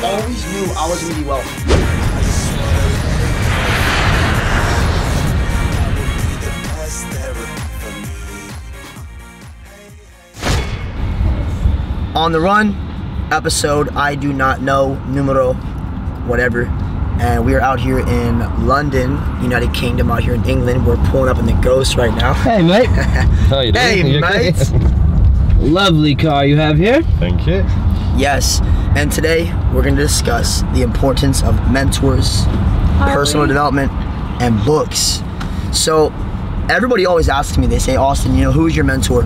always knew I was gonna be wealthy. On the Run episode, I do not know, numero, whatever. And we are out here in London, United Kingdom, out here in England. We're pulling up in the Ghost right now. Hey, mate. How you doing? Hey, mate. Lovely car you have here. Thank you. Yes, and today we're going to discuss the importance of mentors, personal development, and books. So everybody always asks me, they say, Austin, you know, who is your mentor?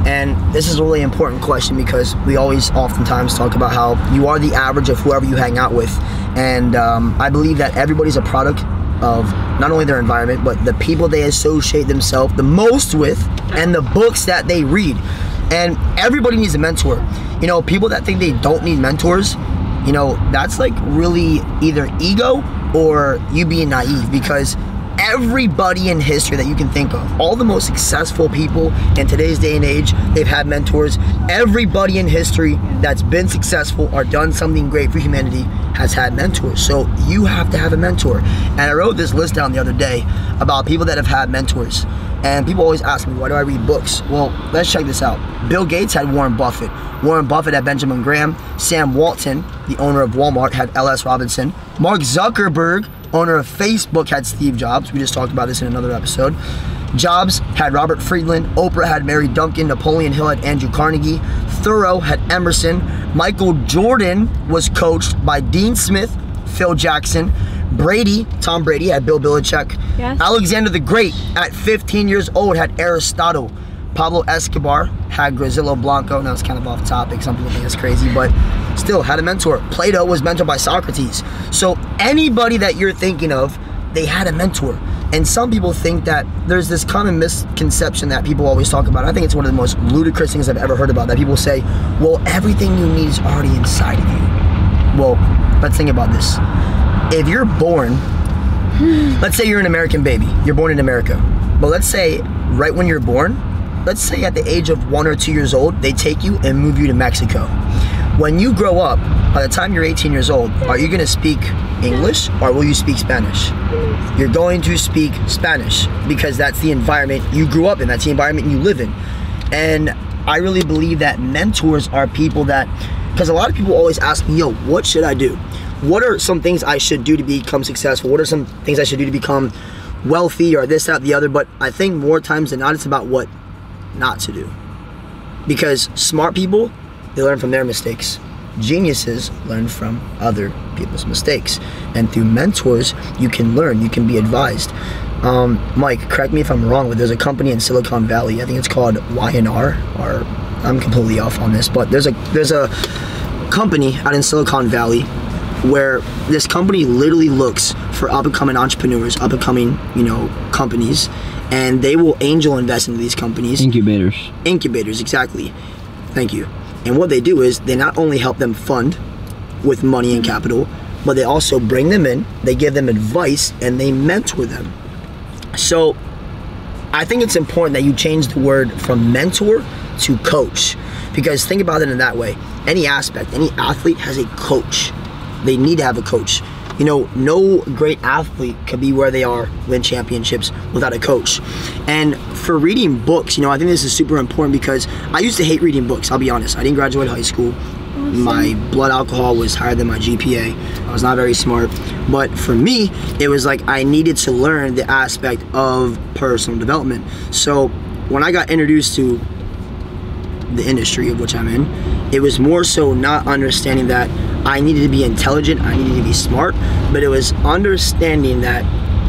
And this is a really important question because we always oftentimes talk about how you are the average of whoever you hang out with. And I believe that everybody's a product of not only their environment, but the people they associate themselves the most with and the books that they read. And everybody needs a mentor. You know, people that think they don't need mentors, you know, that's like really either ego or you being naive, because everybody in history that you can think of, all the most successful people in today's day and age, they've had mentors. Everybody in history that's been successful or done something great for humanity has had mentors. So you have to have a mentor. And I wrote this list down the other day about people that have had mentors. And people always ask me, why do I read books? Well, let's check this out. Bill Gates had Warren Buffett. Warren Buffett had Benjamin Graham. Sam Walton, the owner of Walmart, had L.S. Robinson. Mark Zuckerberg, owner of Facebook, had Steve Jobs. We just talked about this in another episode. Jobs had Robert Friedland. Oprah had Mary Duncan. Napoleon Hill had Andrew Carnegie. Thoreau had Emerson. Michael Jordan was coached by Dean Smith, Phil Jackson. Tom Brady had Bill Belichick. Yes. Alexander the Great at 15 years old had Aristotle. Pablo Escobar had Grazillo Blanco. Now it's kind of off topic, some people think that's crazy, but still had a mentor. Plato was mentored by Socrates. So anybody that you're thinking of, they had a mentor. And some people think that there's this common misconception that people always talk about. I think it's one of the most ludicrous things I've ever heard about, that people say, well, everything you need is already inside of you. Well, let's think about this. If you're born, let's say you're an American baby, you're born in America, but let's say right when you're born, let's say at the age of 1 or 2 years old, they take you and move you to Mexico. When you grow up, by the time you're 18 years old, are you gonna speak English or will you speak Spanish? You're going to speak Spanish because that's the environment you grew up in, that's the environment you live in. And I really believe that mentors are people that, because a lot of people always ask me, yo, what should I do? What are some things I should do to become successful? What are some things I should do to become wealthy or this, that, the other? But I think more times than not, it's about what not to do. Because smart people, they learn from their mistakes. Geniuses learn from other people's mistakes. And through mentors, you can learn, you can be advised. Mike, correct me if I'm wrong, but there's a company in Silicon Valley, I think it's called Y&R, or I'm completely off on this, but there's a company out in Silicon Valley where this company literally looks for up-and-coming entrepreneurs, up-and-coming, you know, companies, and they will angel invest into these companies. Incubators. Incubators, exactly. Thank you. And what they do is they not only help them fund with money and capital, but they also bring them in, they give them advice, and they mentor them. So I think it's important that you change the word from mentor to coach, because think about it in that way. Any aspect, any athlete has a coach. They need to have a coach. You know, no great athlete could be where they are, win championships, without a coach. And for reading books, you know, I think this is super important because I used to hate reading books, I'll be honest. I didn't graduate high school. My blood alcohol was higher than my GPA. I was not very smart. But for me, it was like I needed to learn the aspect of personal development. So when I got introduced to the industry of which I'm in, it was more so not understanding that I needed to be intelligent, I needed to be smart, but it was understanding that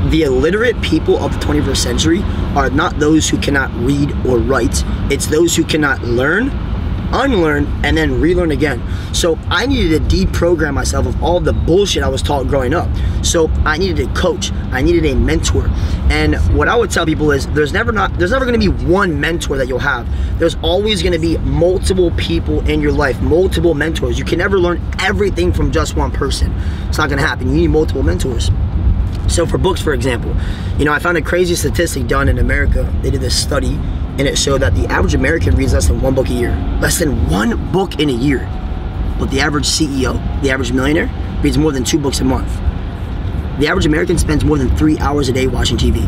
the illiterate people of the 21st century are not those who cannot read or write, it's those who cannot learn, unlearn, and then relearn again. So I needed to deprogram myself of all the bullshit I was taught growing up. So I needed a coach, I needed a mentor. And what I would tell people is there's never gonna be one mentor that you'll have. There's always gonna be multiple people in your life, multiple mentors. You can never learn everything from just one person. It's not gonna happen. You need multiple mentors. So for books, for example, you know, I found a crazy statistic done in America. They did this study and it showed that the average American reads less than one book a year. Less than one book in a year. but the average CEO, the average millionaire, reads more than 2 books a month. The average American spends more than 3 hours a day watching TV.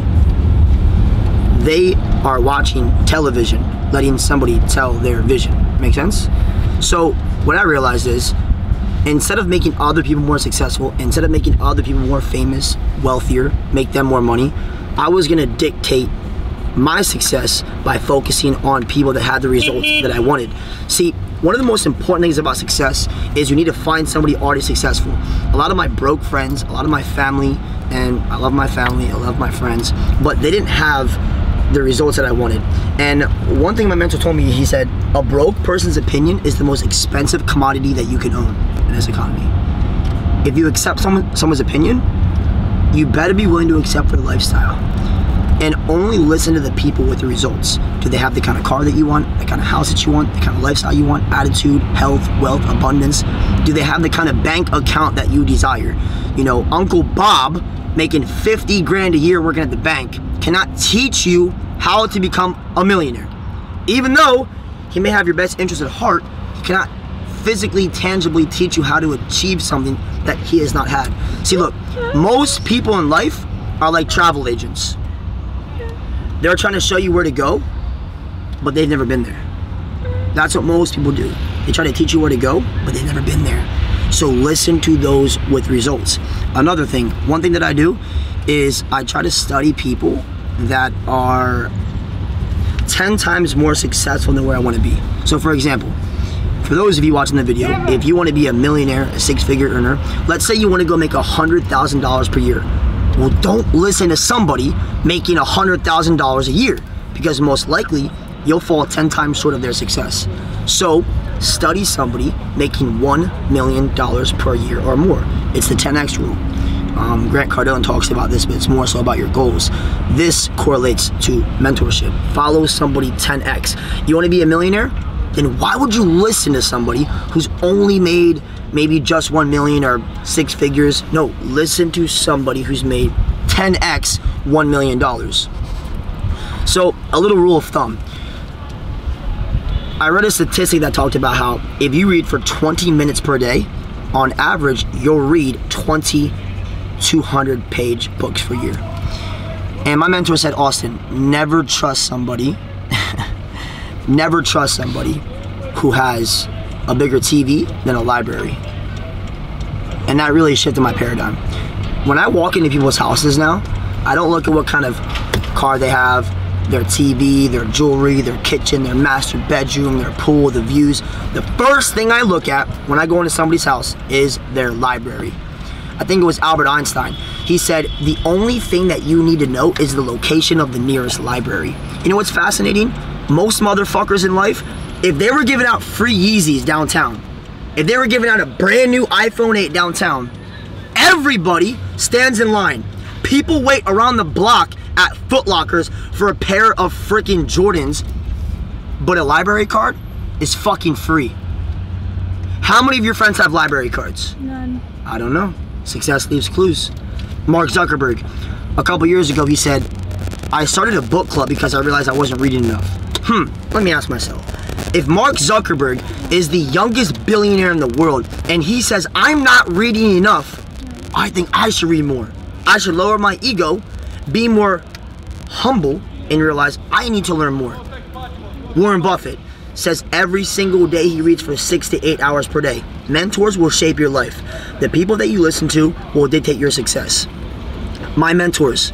They are watching television, letting somebody tell their vision. Make sense? So what I realized is, instead of making other people more successful, instead of making other people more famous, wealthier, make them more money, I was gonna dictate my success by focusing on people that had the results that I wanted. See, one of the most important things about success is you need to find somebody already successful. A lot of my broke friends, a lot of my family, and I love my family, I love my friends, but they didn't have the results that I wanted. And one thing my mentor told me, he said, a broke person's opinion is the most expensive commodity that you can own in this economy. If you accept someone's opinion, you better be willing to accept their lifestyle. And only listen to the people with the results. Do they have the kind of car that you want, the kind of house that you want, the kind of lifestyle you want, attitude, health, wealth, abundance? Do they have the kind of bank account that you desire? You know, Uncle Bob making 50 grand a year working at the bank cannot teach you how to become a millionaire. Even though he may have your best interest at heart, he cannot physically, tangibly teach you how to achieve something that he has not had. See, look, most people in life are like travel agents. They're trying to show you where to go, but they've never been there. That's what most people do. They try to teach you where to go, but they've never been there. So listen to those with results. Another thing, one thing that I do is I try to study people that are 10 times more successful than where I want to be. So for example, for those of you watching the video, if you want to be a millionaire, a 6-figure earner, let's say you want to go make $100,000 per year. Well, don't listen to somebody making $100,000 a year, because most likely you'll fall 10 times short of their success. So study somebody making $1 million per year or more. It's the 10X rule. Grant Cardone talks about this, but it's more so about your goals. This correlates to mentorship. Follow somebody 10X. You want to be a millionaire? Then why would you listen to somebody who's only made maybe just 1 million or 6 figures? No, listen to somebody who's made 10X $1 million. So a little rule of thumb. I read a statistic that talked about how if you read for 20 minutes per day, on average, you'll read 2,200-page books per year. And my mentor said, Austin, never trust somebody, never trust somebody who has a bigger TV than a library. And that really shifted my paradigm. When I walk into people's houses now, I don't look at what kind of car they have, their TV, their jewelry, their kitchen, their master bedroom, their pool, the views. The first thing I look at when I go into somebody's house is their library. I think it was Albert Einstein. He said, the only thing that you need to know is the location of the nearest library. You know what's fascinating? Most motherfuckers in life, if they were giving out free Yeezys downtown, if they were giving out a brand new iPhone 8 downtown, everybody stands in line. People wait around the block at Foot Lockers for a pair of freaking Jordans, but a library card is fucking free. How many of your friends have library cards? None. I don't know. Success leaves clues. Mark Zuckerberg, a couple years ago, he said, I started a book club because I realized I wasn't reading enough. Let me ask myself. If Mark Zuckerberg is the youngest billionaire in the world and he says, I'm not reading enough, I think I should read more. I should lower my ego, be more humble, and realize I need to learn more. Warren Buffett says every single day he reads for 6 to 8 hours per day. Mentors will shape your life. The people that you listen to will dictate your success. My mentors.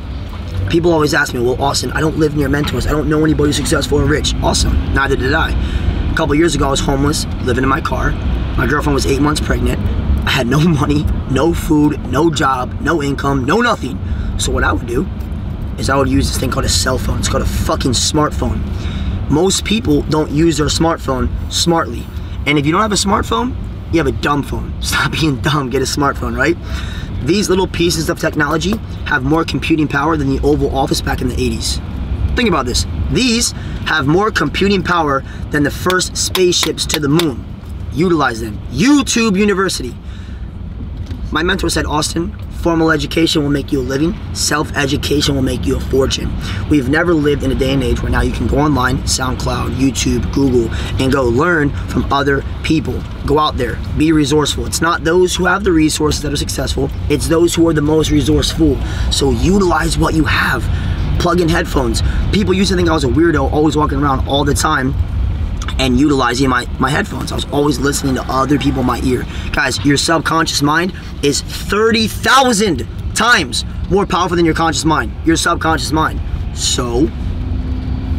People always ask me, well, Austin, I don't live near mentors. I don't know anybody who's successful or rich. Awesome. Neither did I. A couple years ago, I was homeless, living in my car. My girlfriend was 8 months pregnant. I had no money, no food, no job, no income, no nothing. So what I would do is I would use this thing called a cell phone. It's called a fucking smartphone. Most people don't use their smartphone smartly. And if you don't have a smartphone, you have a dumb phone. Stop being dumb, get a smartphone, right? These little pieces of technology have more computing power than the Oval Office back in the 80s. Think about this. These have more computing power than the first spaceships to the moon. Utilize them. YouTube University. My mentor said, Austin, Formal education will make you a living. Self-education will make you a fortune. We've never lived in a day and age where now you can go online, SoundCloud, YouTube, Google, and go learn from other people. Go out there, be resourceful. It's not those who have the resources that are successful, it's those who are the most resourceful. So utilize what you have. Plug in headphones. People used to think I was a weirdo, always walking around all the time and utilizing my headphones. I was always listening to other people in my ear. Guys, your subconscious mind is 30,000 times more powerful than your conscious mind, your subconscious mind. So,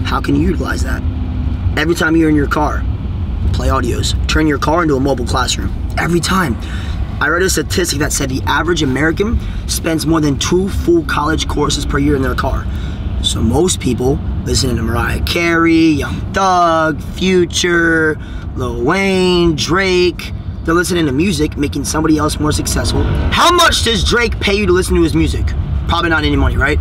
how can you utilize that? Every time you're in your car, play audios. Turn your car into a mobile classroom. Every time. I read a statistic that said the average American spends more than 2 full college courses per year in their car. So most people listening to Mariah Carey, Young Thug, Future, Lil Wayne, Drake, they're listening to music making somebody else more successful. How much does Drake pay you to listen to his music? Probably not any money, right?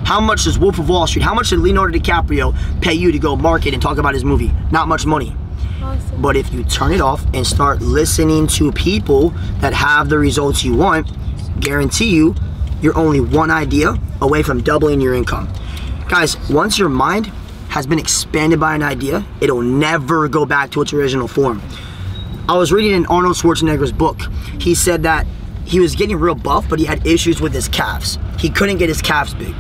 How much does Wolf of Wall Street, how much did Leonardo DiCaprio pay you to go market and talk about his movie? Not much money. Awesome. But if you turn it off and start listening to people that have the results you want, guarantee you, you're only one idea away from doubling your income. Guys, once your mind has been expanded by an idea, it'll never go back to its original form. I was reading in Arnold Schwarzenegger's book. He said that he was getting real buff, but he had issues with his calves. He couldn't get his calves big.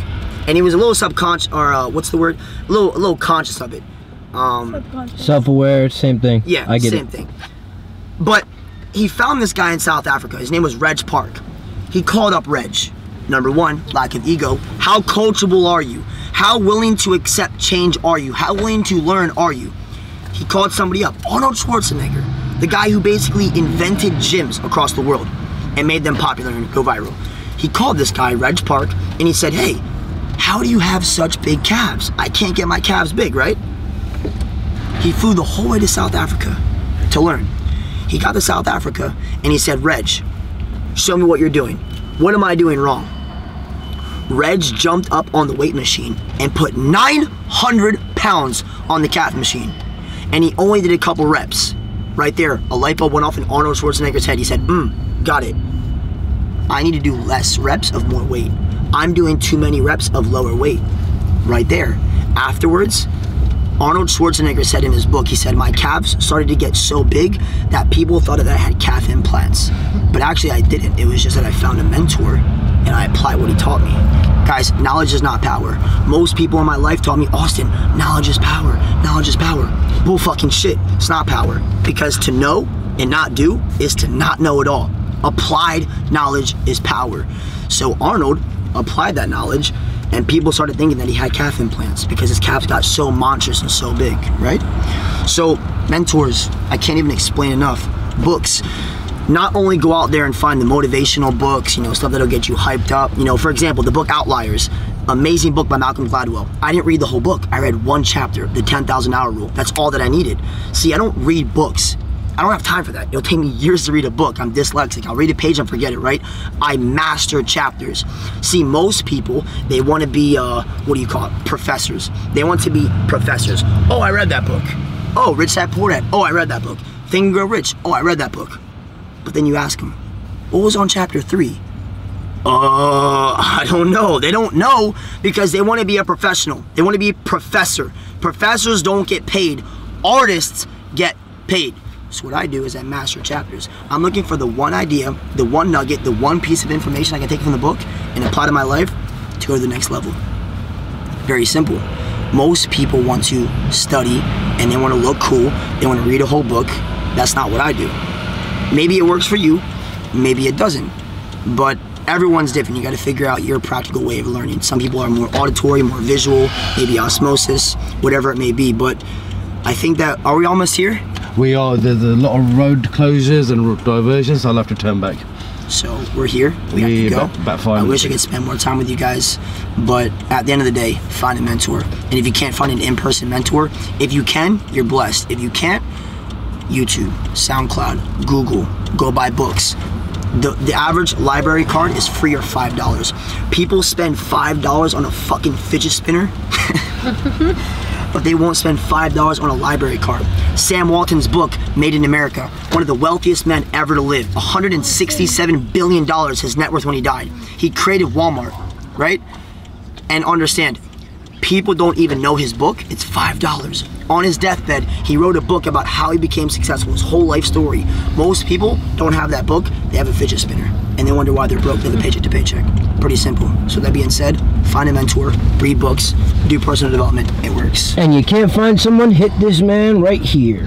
And he was a little subconscious, or what's the word? A little conscious of it. Self-aware, same thing. Yeah, I get same thing. But he found this guy in South Africa. His name was Reg Park. He called up Reg. Number one, lack of ego. How coachable are you? How willing to accept change are you? How willing to learn are you? He called somebody up, Arnold Schwarzenegger, the guy who basically invented gyms across the world and made them popular and go viral. He called this guy, Reg Park, and he said, hey, how do you have such big calves? I can't get my calves big, right? He flew the whole way to South Africa to learn. He got to South Africa and he said, Reg, show me what you're doing. What am I doing wrong? Reg jumped up on the weight machine and put 900 pounds on the calf machine. And he only did a couple reps. Right there, a light bulb went off in Arnold Schwarzenegger's head. He said, got it. I need to do less reps of more weight. I'm doing too many reps of lower weight. Right there. Afterwards, Arnold Schwarzenegger said in his book, he said, my calves started to get so big that people thought that I had calf implants. But actually I didn't. It was just that I found a mentor and I applied what he taught me. Guys, knowledge is not power. Most people in my life taught me, Austin, knowledge is power. Knowledge is power. Bull fucking shit. It's not power. Because to know and not do is to not know at all. Applied knowledge is power. So Arnold applied that knowledge and people started thinking that he had calf implants because his calves got so monstrous and so big, right? So mentors, I can't even explain enough. Books. Not only go out there and find the motivational books, you know, stuff that'll get you hyped up. You know, for example, the book Outliers, amazing book by Malcolm Gladwell. I didn't read the whole book. I read one chapter, the 10,000 hour rule. That's all that I needed. See, I don't read books. I don't have time for that. It'll take me years to read a book. I'm dyslexic. I'll read a page and forget it, right? I master chapters. See, most people, they want to be, what do you call it? Professors. They want to be professors. Oh, I read that book. Oh, Rich Dad Poor Dad. Oh, I read that book. Think and Grow Rich. Oh, I read that book. But then you ask them, what was on chapter 3? I don't know. They don't know because they want to be a professional. They want to be a professor. Professors don't get paid. Artists get paid. So what I do is I master chapters. I'm looking for the one idea, the one nugget, the one piece of information I can take from the book and apply to my life to go to the next level. Very simple. Most people want to study and they want to look cool. They want to read a whole book. That's not what I do. Maybe it works for you, maybe it doesn't. But everyone's different. You got to figure out your practical way of learning. Some people are more auditory, more visual, maybe osmosis, whatever it may be. But I think that, are we almost here? We are. There's a lot of road closures and diversions, so I'll have to turn back. So we're here. We have to go. About 5 I minutes. wish I could spend more time with you guys, but at the end of the day, find a mentor. And if you can't find an in-person mentor, if you can, you're blessed. If you can't, YouTube, SoundCloud, Google, go buy books. The average library card is free or $5. People spend $5 on a fucking fidget spinner. but they won't spend $5 on a library card. Sam Walton's book, Made in America, one of the wealthiest men ever to live. $167 billion his net worth when he died. He created Walmart, right? And understand, people don't even know his book. It's $5. On his deathbed, he wrote a book about how he became successful, his whole life story. Most people don't have that book. They have a fidget spinner, and they wonder why they're broke. They live paycheck to paycheck. Pretty simple. So that being said, find a mentor, read books, do personal development. It works. And you can't find someone, hit this man right here.